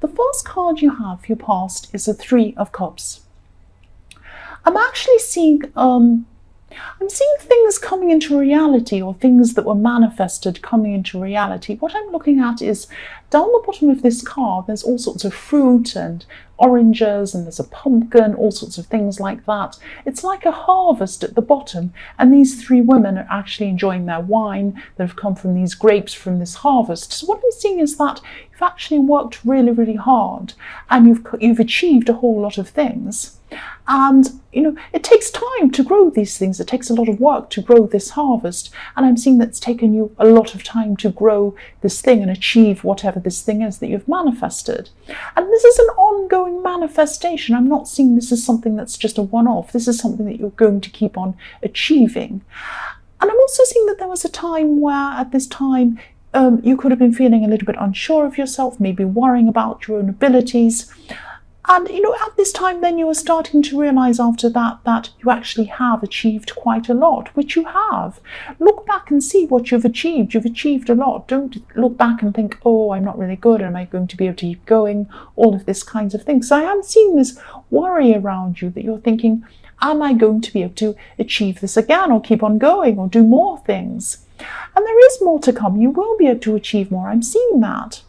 The first card you have for your past is the Three of Cups. I'm actually seeing things coming into reality, or things that were manifested coming into reality. What I'm looking at is down the bottom of this card, there's all sorts of fruit and oranges, and there's a pumpkin, all sorts of things like that. It's like a harvest at the bottom, and these three women are actually enjoying their wine that have come from these grapes from this harvest. So what I'm seeing is that you've actually worked really, really hard, and you've achieved a whole lot of things. And it takes time to grow these things. It takes a lot of work to grow this harvest, and I'm seeing that it's taken you a lot of time to grow this thing and achieve whatever this thing is that you've manifested. And this is an ongoing manifestation. I'm not seeing this as something that's just a one-off. This is something that you're going to keep on achieving. And I'm also seeing that there was a time where, at this time, you could have been feeling a little bit unsure of yourself, maybe worrying about your own abilities. And, at this time, then you are starting to realize after that you actually have achieved quite a lot, which you have. Look back and see what you've achieved. You've achieved a lot. Don't look back and think, oh, I'm not really good. Am I going to be able to keep going? All of this kinds of things. So I am seeing this worry around you that you're thinking, am I going to be able to achieve this again, or keep on going, or do more things? And there is more to come. You will be able to achieve more. I'm seeing that.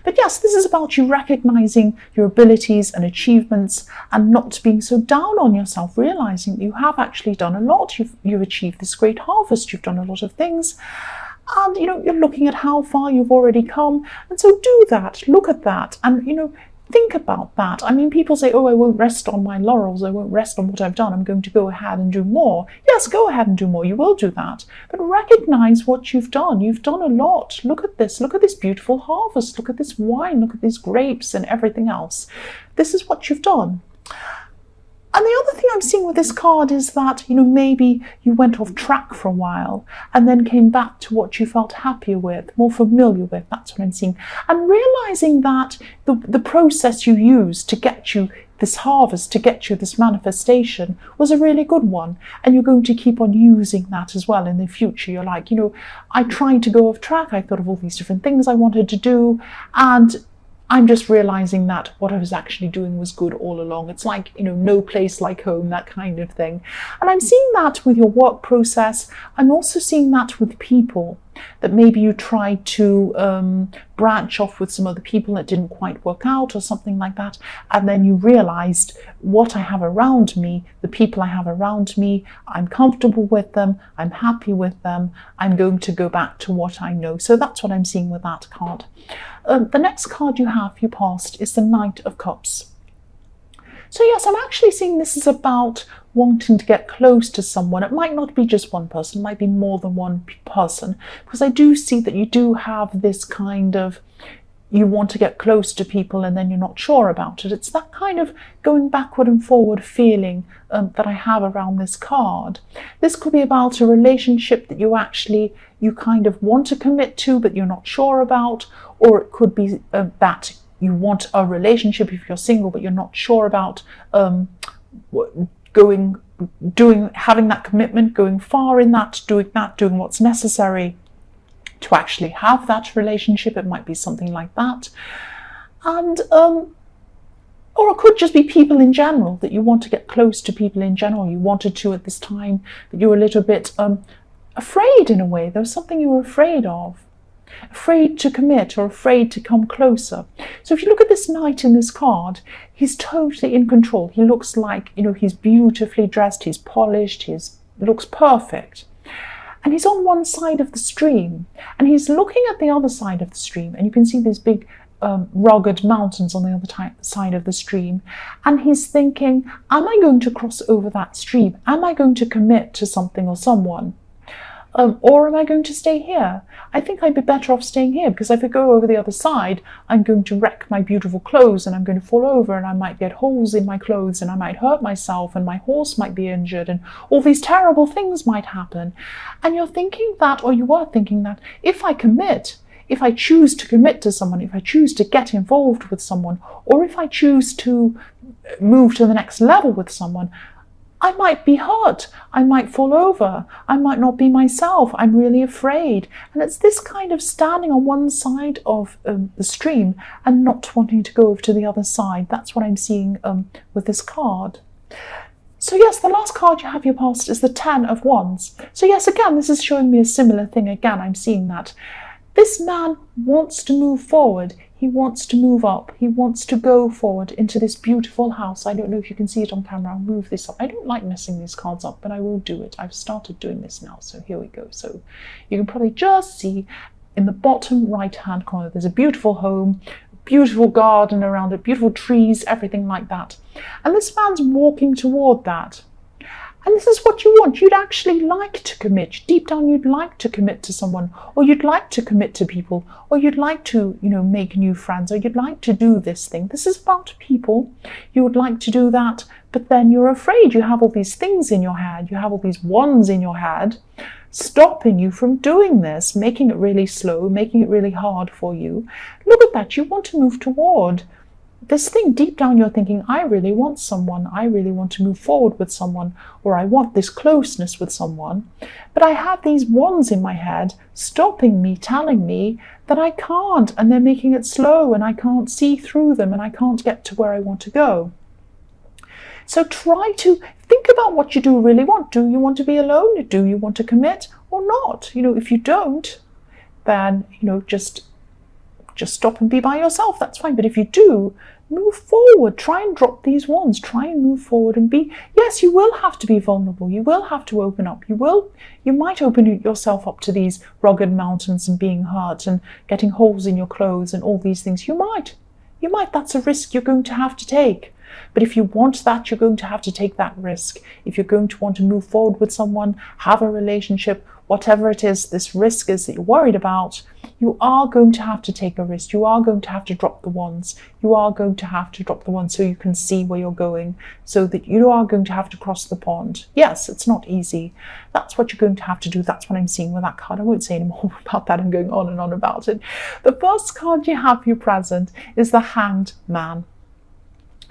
But yes, this is about you recognizing your abilities and achievements and not being so down on yourself, realizing that you have actually done a lot. You've achieved this great harvest. You've done a lot of things. And, you're looking at how far you've already come. And so do that. Look at that. And, think about that. I mean, people say, oh, I won't rest on my laurels. I won't rest on what I've done. I'm going to go ahead and do more. Yes, go ahead and do more. You will do that. But recognize what you've done. You've done a lot. Look at this. Look at this beautiful harvest. Look at this wine. Look at these grapes and everything else. This is what you've done. And the other thing I'm seeing with this card is that, maybe you went off track for a while and then came back to what you felt happier with, more familiar with. That's what I'm seeing. And realizing that the process you used to get you this harvest, to get you this manifestation, was a really good one. And you're going to keep on using that as well in the future. You're like, I tried to go off track. I thought of all these different things I wanted to do, and I'm just realizing that what I was actually doing was good all along. It's like, no place like home, that kind of thing. And I'm seeing that with your work process. I'm also seeing that with people, that maybe you tried to branch off with some other people that didn't quite work out or something like that. And then you realized, what I have around me, the people I have around me, I'm comfortable with them, I'm happy with them, I'm going to go back to what I know. So that's what I'm seeing with that card. The next card you have for your past is the Knight of Cups. So yes, I'm actually seeing this is about wanting to get close to someone. It might not be just one person, it might be more than one person, because I do see that you do have this kind of, you want to get close to people and then you're not sure about it. It's that kind of going backward and forward feeling that I have around this card. This could be about a relationship that you kind of want to commit to, but you're not sure about, or it could be that you want a relationship if you're single, but you're not sure about having that commitment, going far in that, doing what's necessary to actually have that relationship. It might be something like that. And or it could just be people in general, that you want to get close to people in general. You wanted to at this time, but you were a little bit afraid in a way. There was something you were afraid of. Afraid to commit, or afraid to come closer. So if you look at this knight in this card, he's totally in control. He looks like, he's beautifully dressed, he's polished, he looks perfect. And he's on one side of the stream, and he's looking at the other side of the stream, and you can see these big rugged mountains on the other side of the stream. And he's thinking, am I going to cross over that stream? Am I going to commit to something or someone? Or am I going to stay here? I think I'd be better off staying here, because if I go over the other side, I'm going to wreck my beautiful clothes, and I'm going to fall over, and I might get holes in my clothes, and I might hurt myself, and my horse might be injured, and all these terrible things might happen. And you're thinking that, or you were thinking that, if I commit, if I choose to commit to someone, if I choose to get involved with someone, or if I choose to move to the next level with someone, I might be hurt, I might fall over, I might not be myself, I'm really afraid. And it's this kind of standing on one side of the stream and not wanting to go over to the other side. That's what I'm seeing with this card. So yes, the last card you have your past is the 10 of Wands. So yes, again, this is showing me a similar thing. Again, I'm seeing that. This man wants to move forward. He wants to move up. He wants to go forward into this beautiful house. I don't know if you can see it on camera. I'll move this up. I don't like messing these cards up, but I will do it. I've started doing this now, so here we go. So you can probably just see in the bottom right-hand corner, there's a beautiful home, beautiful garden around it, beautiful trees, everything like that. And this man's walking toward that. And this is what you want. You'd actually like to commit. Deep down, you'd like to commit to someone, or you'd like to commit to people, or you'd like to, make new friends, or you'd like to do this thing. This is about people. You would like to do that, but then you're afraid. You have all these things in your head. You have all these wands in your head stopping you from doing this, making it really slow, making it really hard for you. Look at that. You want to move toward this thing. Deep down you're thinking, I really want someone, I really want to move forward with someone, or I want this closeness with someone, but I have these wands in my head stopping me, telling me that I can't, and they're making it slow, and I can't see through them, and I can't get to where I want to go. So try to think about what you do really want. Do you want to be alone? Do you want to commit or not? If you don't, then just stop and be by yourself. That's fine. But if you do, move forward. Try and drop these wands. Try and move forward and be. Yes, you will have to be vulnerable. You will have to open up. You might open yourself up to these rugged mountains and being hurt and getting holes in your clothes and all these things. You might. That's a risk you're going to have to take. But if you want that, you're going to have to take that risk. If you're going to want to move forward with someone, have a relationship, whatever it is, this risk is that you're worried about, you are going to have to take a risk. You are going to have to drop the wands. You are going to have to drop the wands so you can see where you're going, so that you are going to have to cross the pond. Yes, it's not easy. That's what you're going to have to do. That's what I'm seeing with that card. I won't say any more about that. I'm going on and on about it. The first card you have for your present is the Hanged Man.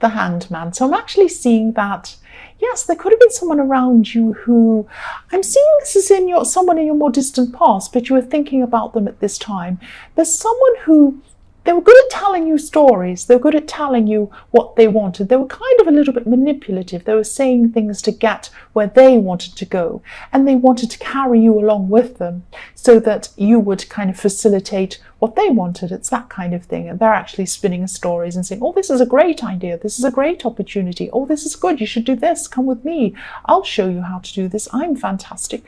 The Hanged Man. So I'm actually seeing that, yes, there could have been someone around you who, I'm seeing this is someone in your more distant past, but you were thinking about them at this time. There's someone who, they were good at telling you stories. They were good at telling you what they wanted. They were kind of a little bit manipulative. They were saying things to get where they wanted to go. And they wanted to carry you along with them so that you would kind of facilitate what they wanted. It's that kind of thing. And they're actually spinning stories and saying, oh, this is a great idea. This is a great opportunity. Oh, this is good. You should do this. Come with me. I'll show you how to do this. I'm fantastic.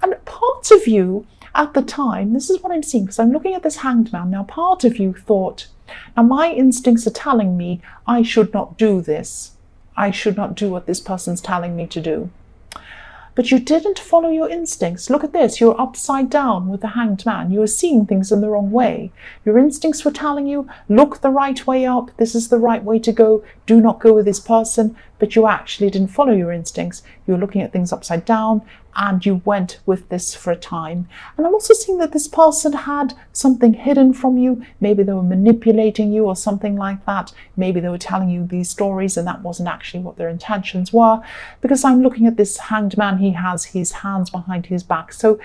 And part of you at the time, this is what I'm seeing, because I'm looking at this Hanged Man. Now, part of you thought, now my instincts are telling me I should not do this. I should not do what this person's telling me to do. But you didn't follow your instincts. Look at this. You're upside down with the Hanged Man. You were seeing things in the wrong way. Your instincts were telling you, look the right way up. This is the right way to go. Do not go with this person. But you actually didn't follow your instincts. You were looking at things upside down, and you went with this for a time. And I'm also seeing that this person had something hidden from you. Maybe they were manipulating you or something like that. Maybe they were telling you these stories and that wasn't actually what their intentions were. Because I'm looking at this Hanged Man, he has his hands behind his back. So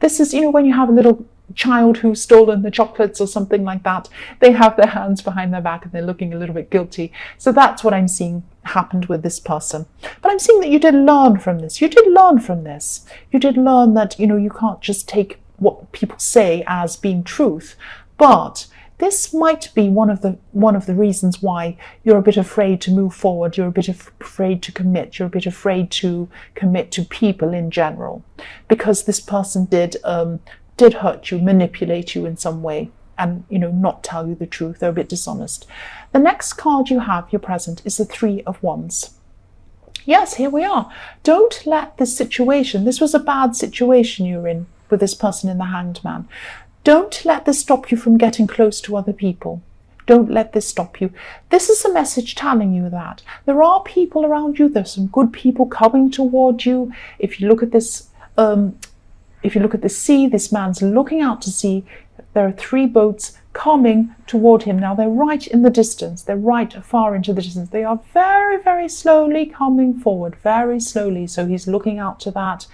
this is, when you have a little child who's stolen the chocolates or something like that, they have their hands behind their back and they're looking a little bit guilty. So that's what I'm seeing happened with this person. But I'm seeing that you did learn from this. You did learn from this. You did learn that, you can't just take what people say as being truth. But this might be one of the reasons why you're a bit afraid to move forward. You're a bit afraid to commit. You're a bit afraid to commit to people in general, because this person did hurt you, manipulate you in some way, and not tell you the truth. They're a bit dishonest. The next card you have, your present, is the Three of Wands. Yes, here we are. Don't let this situation, this was a bad situation you're in with this person in the Hanged Man. Don't let this stop you from getting close to other people. Don't let this stop you. This is a message telling you that there are people around you. There's some good people coming toward you. If you look at this, if you look at the sea, this man's looking out to sea, there are 3 boats coming toward him. Now they're right in the distance. They're right far into the distance. They are very, very slowly coming forward, very slowly. So he's looking out to that.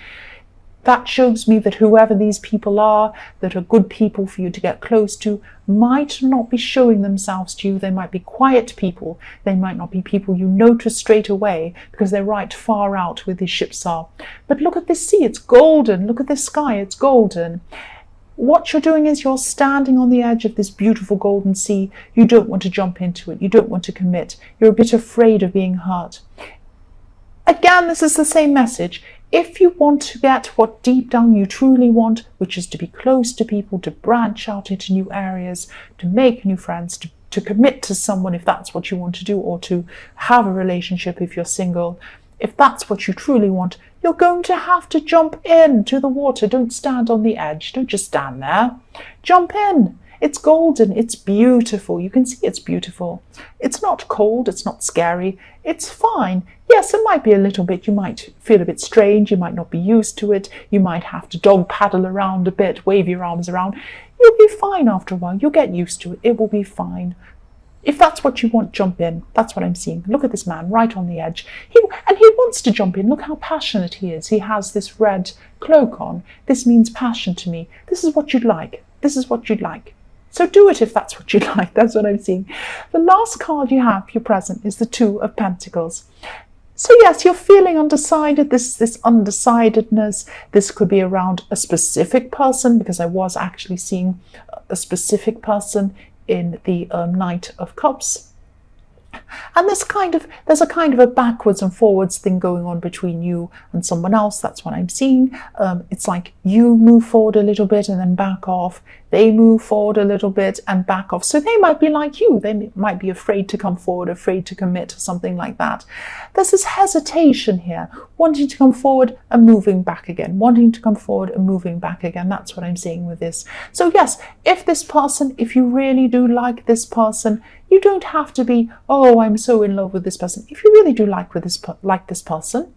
That shows me that whoever these people are, that are good people for you to get close to, might not be showing themselves to you. They might be quiet people. They might not be people you notice straight away because they're right far out where these ships are. But look at this sea, it's golden. Look at this sky, it's golden. What you're doing is you're standing on the edge of this beautiful golden sea. You don't want to jump into it. You don't want to commit. You're a bit afraid of being hurt. Again, this is the same message. If you want to get what deep down you truly want, which is to be close to people, to branch out into new areas, to make new friends, to commit to someone if that's what you want to do, or to have a relationship if you're single, if that's what you truly want, you're going to have to jump into the water. Don't stand on the edge. Don't just stand there. Jump in. It's golden. It's beautiful. You can see it's beautiful. It's not cold. It's not scary. It's fine. Yes, it might be a little bit. You might feel a bit strange. You might not be used to it. You might have to dog paddle around a bit, wave your arms around. You'll be fine after a while. You'll get used to it. It will be fine. If that's what you want, jump in. That's what I'm seeing. Look at this man right on the edge. He wants to jump in. Look how passionate he is. He has this red cloak on. This means passion to me. This is what you'd like. This is what you'd like. So do it if that's what you'd like. That's what I'm seeing. The last card you have, your present, is the 2 of Pentacles. So yes, you're feeling undecided, this undecidedness. This could be around a specific person, because I was actually seeing a specific person in the Knight of Cups. And there's a kind of a backwards and forwards thing going on between you and someone else. That's what I'm seeing. It's like you move forward a little bit and then back off. They move forward a little bit and back off. So they might be like you. They might be afraid to come forward, afraid to commit or something like that. There's this hesitation here, wanting to come forward and moving back again, wanting to come forward and moving back again. That's what I'm seeing with this. So yes, if you really do like this person, you don't have to be, oh, I'm so in love with this person. If you really do like this person,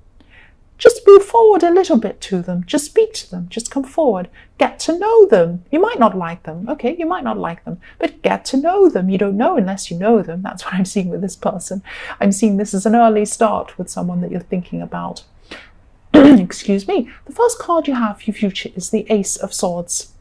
just move forward a little bit to them. Just speak to them. Just come forward. Get to know them. You might not like them. Okay, you might not like them, but get to know them. You don't know unless you know them. That's what I'm seeing with this person. I'm seeing this as an early start with someone that you're thinking about. Excuse me. The first card you have for your future is the Ace of Swords.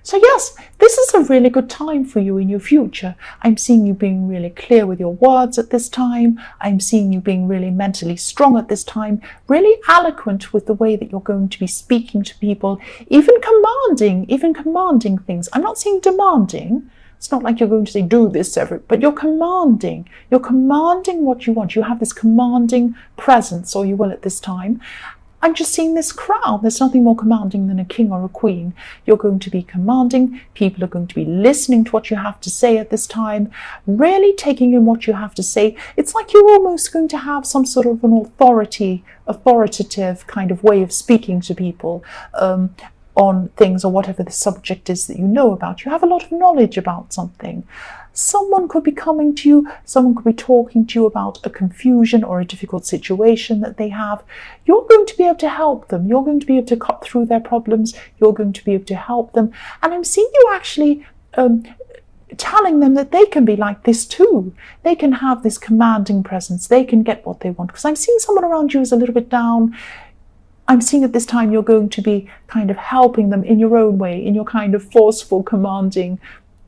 So yes, this is a really good time for you in your future. I'm seeing you being really clear with your words at this time. I'm seeing you being really mentally strong at this time, really eloquent with the way that you're going to be speaking to people, even commanding things. I'm not saying demanding. It's not like you're going to say, do this, but you're commanding. You're commanding what you want. You have this commanding presence, or you will at this time. I'm just seeing this crown. There's nothing more commanding than a king or a queen. You're going to be commanding. People are going to be listening to what you have to say at this time, really taking in what you have to say. It's like you're almost going to have some sort of an authoritative kind of way of speaking to people on things, or whatever the subject is that you know about. You have a lot of knowledge about something. Someone could be coming to you, someone could be talking to you about a confusion or a difficult situation that they have. You're going to be able to help them. You're going to be able to cut through their problems. You're going to be able to help them. And I'm seeing you actually telling them that they can be like this too. They can have this commanding presence. They can get what they want. Because I'm seeing someone around you is a little bit down. I'm seeing at this time you're going to be kind of helping them in your own way, in your kind of forceful, commanding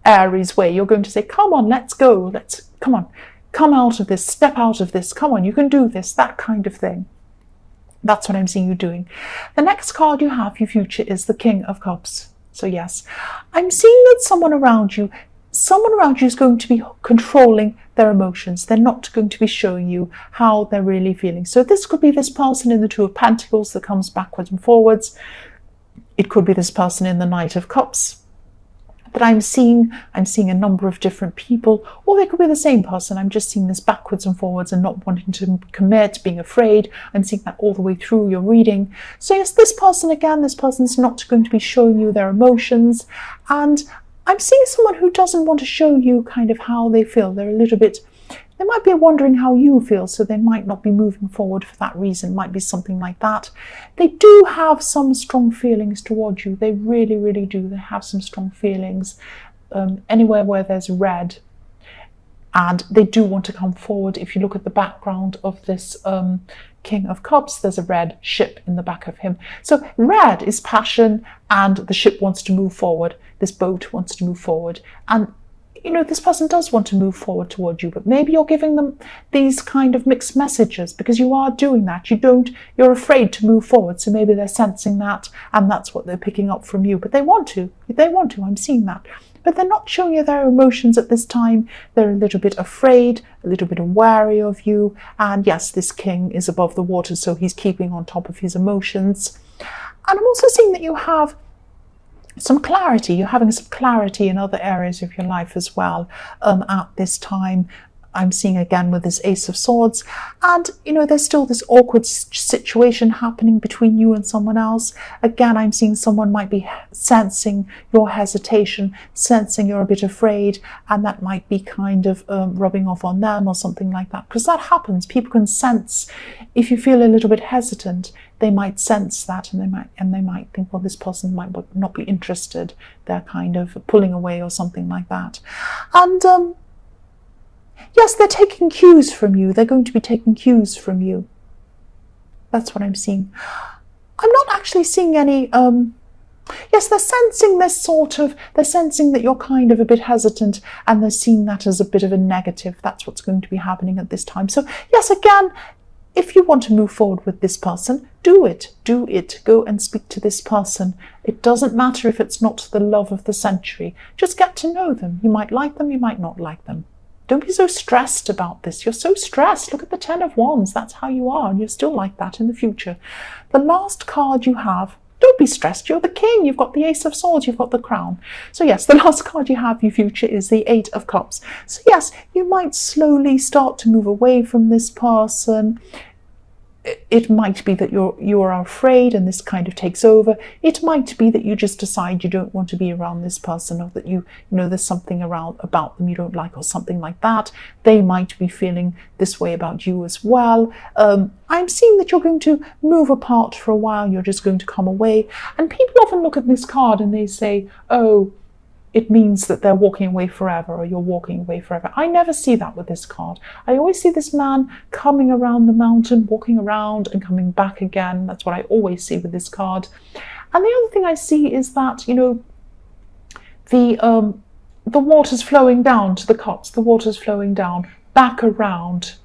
Aries way. You're going to say, come on, let's go. Come on, come out of this, step out of this. Come on, you can do this, that kind of thing. That's what I'm seeing you doing. The next card you have for your future is the King of Cups. So yes, I'm seeing that someone around you is going to be controlling their emotions. They're not going to be showing you how they're really feeling. So this could be this person in the Two of Pentacles that comes backwards and forwards. It could be this person in the Knight of Cups. But I'm seeing a number of different people, or they could be the same person. I'm just seeing this backwards and forwards and not wanting to commit, being afraid. I'm seeing that all the way through your reading. So yes, this person's not going to be showing you their emotions. And I'm seeing someone who doesn't want to show you kind of how they feel. They're a little bit They might be wondering how you feel, so they might not be moving forward for that reason. It might be something like that. They do have some strong feelings towards you. They really, really do. They have some strong feelings. Anywhere where there's red, and they do want to come forward. If you look at the background of this King of Cups, there's a red ship in the back of him. So red is passion, and the ship wants to move forward. This boat wants to move forward. And, you know, this person does want to move forward toward you, but maybe you're giving them these kind of mixed messages, because you are doing that. You're afraid to move forward. So maybe they're sensing that, and that's what they're picking up from you. But they want to. I'm seeing that. But they're not showing you their emotions at this time. They're a little bit afraid, a little bit wary of you. And yes, this king is above the water, so he's keeping on top of his emotions. And I'm also seeing that you have some clarity. You're having some clarity in other areas of your life as well at this time. I'm seeing again with this Ace of Swords, and you know, there's still this awkward situation happening between you and someone else. Again, I'm seeing someone might be sensing your hesitation, sensing you're a bit afraid, and that might be kind of rubbing off on them or something like that, because that happens. People can sense if you feel a little bit hesitant. They might sense that, and they might think, well, this person might not be interested. They're kind of pulling away or something like that. And yes, they're taking cues from you. They're going to be taking cues from you. That's what I'm seeing. I'm not actually seeing any, yes, they're sensing they're sensing that you're kind of a bit hesitant, and they're seeing that as a bit of a negative. That's what's going to be happening at this time. So yes, again, if you want to move forward with this person, do it. Go and speak to this person. It doesn't matter if it's not the love of the century. Just get to know them. You might like them, you might not like them. Don't be so stressed about this. You're so stressed. Look at the Ten of Wands. That's how you are, and you're still like that in the future. The last card you have, don't be stressed. You're the king. You've got the Ace of Swords. You've got the crown. So yes, the last card you have, your future, is the Eight of Cups. So yes, you might slowly start to move away from this person. It might be that you are afraid and this kind of takes over. It might be that you just decide you don't want to be around this person, or that you know there's something about them you don't like, or something like that. They might be feeling this way about you as well. I'm seeing that you're going to move apart for a while. You're just going to come away. And people often look at this card and they say, oh, it means that they're walking away forever, or you're walking away forever. I never see that with this card. I always see this man coming around the mountain, walking around and coming back again. That's what I always see with this card. And the other thing I see is that, you know, the water's flowing down to the cups. The water's flowing down, back around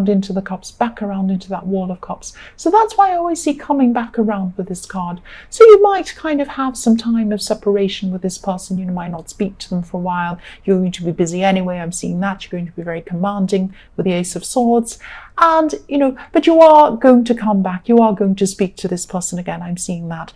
into the cups, back around into that wall of cups. So that's why I always see coming back around with this card. So you might kind of have some time of separation with this person. You might not speak to them for a while. You're going to be busy anyway. I'm seeing that. You're going to be very commanding with the Ace of Swords. And, you know, but you are going to come back. You are going to speak to this person again. I'm seeing that.